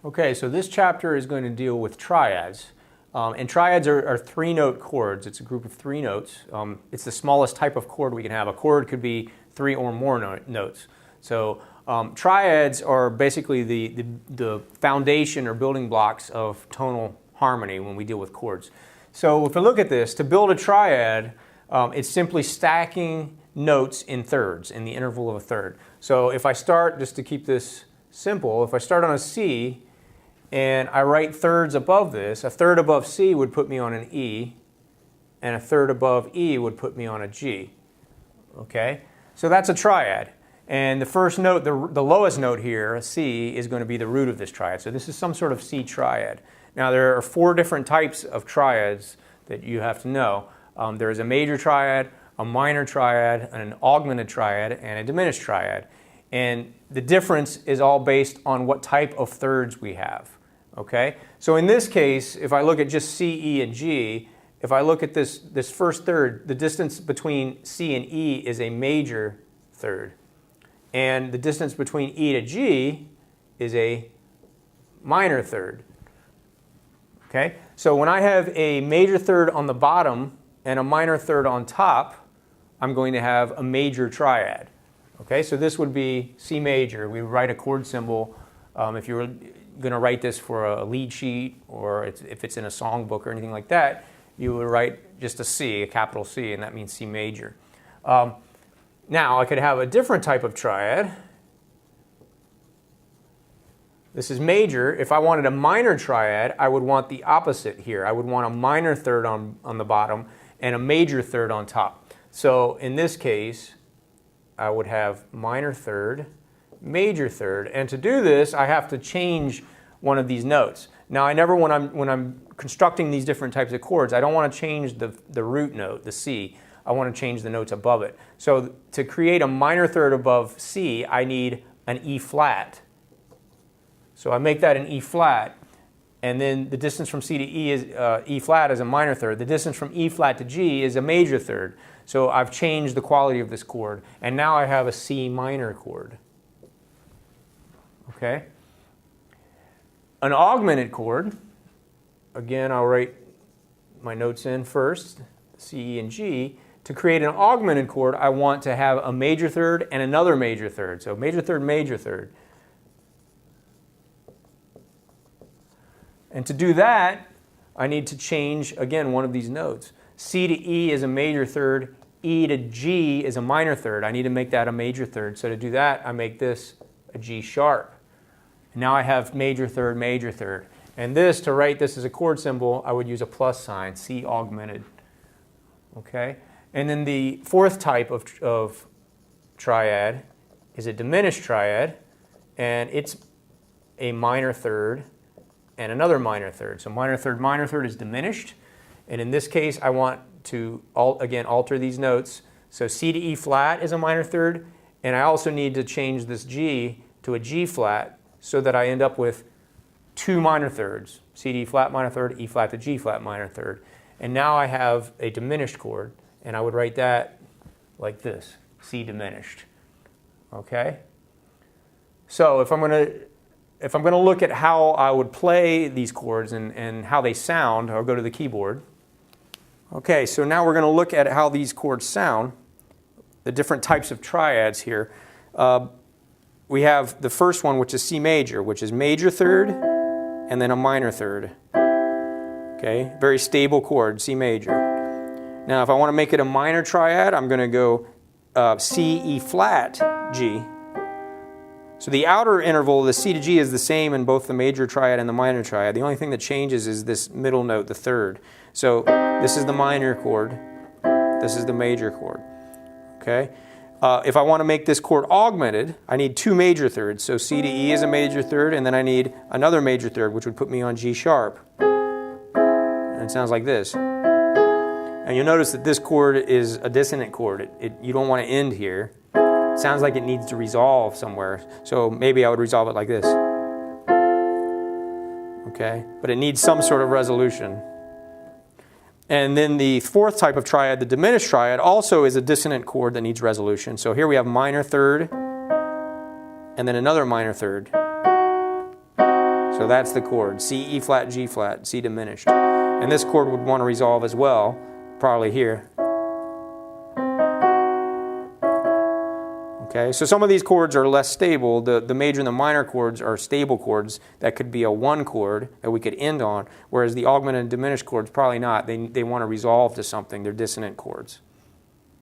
Okay, so this chapter is going to deal with triads. And triads are three-note chords. It's a group of three notes. It's the smallest type of chord we can have. A chord could be three or more notes. So triads are basically the foundation or building blocks of tonal harmony when we deal with chords. So if we look at this, to build a triad, it's simply stacking notes in thirds, in the interval of a third. So if I start, just to keep this simple, if I start on a C and I write thirds above this, a third above C would put me on an E, and a third above E would put me on a G. Okay? So that's a triad. And the first note, the lowest note here, a C, is going to be the root of this triad. So this is some sort of C triad. Now there are 4 different types of triads that you have to know. There is a major triad, a minor triad, an augmented triad, and a diminished triad. And the difference is all based on what type of thirds we have. Okay? So in this case, if I look at just C, E, and G, if I look at this first third, the distance between C and E is a major third. And the distance between E to G is a minor third. Okay? So when I have a major third on the bottom and a minor third on top, I'm going to have a major triad. Okay? So this would be C major. We would write a chord symbol. If you were going to write this for a lead sheet, or if it's in a songbook or anything like that, you would write just a C, a capital C, and that means C major. Now, I could have a different type of triad. This is major. If I wanted a minor triad, I would want the opposite here. I would want a minor third on the bottom and a major third on top. So in this case, I would have minor third, major third. And to do this, I have to change one of these notes. Now, I never, when I'm constructing these different types of chords, I don't want to change the root note, the C. I want to change the notes above it. So to create a minor third above C, I need an E flat. So I make that an E flat, and then the distance from C to E is E flat is a minor third. The distance from E flat to G is a major third. So I've changed the quality of this chord, and now I have a C minor chord. Okay? An augmented chord, again, I'll write my notes in first, C, E, and G. To create an augmented chord, I want to have a major third and another major third. So major third, major third. And to do that, I need to change, again, one of these notes. C to E is a major third. E to G is a minor third. I need to make that a major third. So to do that, I make this a G sharp. Now I have major third, major third. And this, to write this as a chord symbol, I would use a plus sign, C augmented. Okay? And then the fourth type of triad is a diminished triad, and it's a minor third and another minor third. So minor third is diminished. And in this case, I want to, again, alter these notes. So C to E flat is a minor third, and I also need to change this G to a G flat so that I end up with 2 minor thirds, C to E flat minor third, E flat to G flat minor third. And now I have a diminished chord, and I would write that like this, C diminished. Okay? So if I'm going to look at how I would play these chords and how they sound, I'll go to the keyboard. Okay, so now we're going to look at how these chords sound, the different types of triads here. We have the first one, which is C major, which is major third and then a minor third. Okay, very stable chord, C major. Now, if I want to make it a minor triad, I'm going to go C, E flat, G. So the outer interval, the C to G, is the same in both the major triad and the minor triad. The only thing that changes is this middle note, the third. So this is the minor chord. This is the major chord. Okay? If I want to make this chord augmented, I need 2 major thirds. So C to E is a major third, and then I need another major third, which would put me on G sharp. And it sounds like this. And you'll notice that this chord is a dissonant chord. You don't want to end here. It sounds like it needs to resolve somewhere. So maybe I would resolve it like this. Okay? But it needs some sort of resolution. And then the fourth type of triad, the diminished triad, also is a dissonant chord that needs resolution. So here we have minor third and then another minor third. So So that's the chord, C, E flat, G flat, C diminished. And this chord would want to resolve as well, probably here. Okay, so some of these chords are less stable. The major and the minor chords are stable chords that could be a 1 chord that we could end on, whereas the augmented and diminished chords probably not. They want to resolve to something. They're dissonant chords.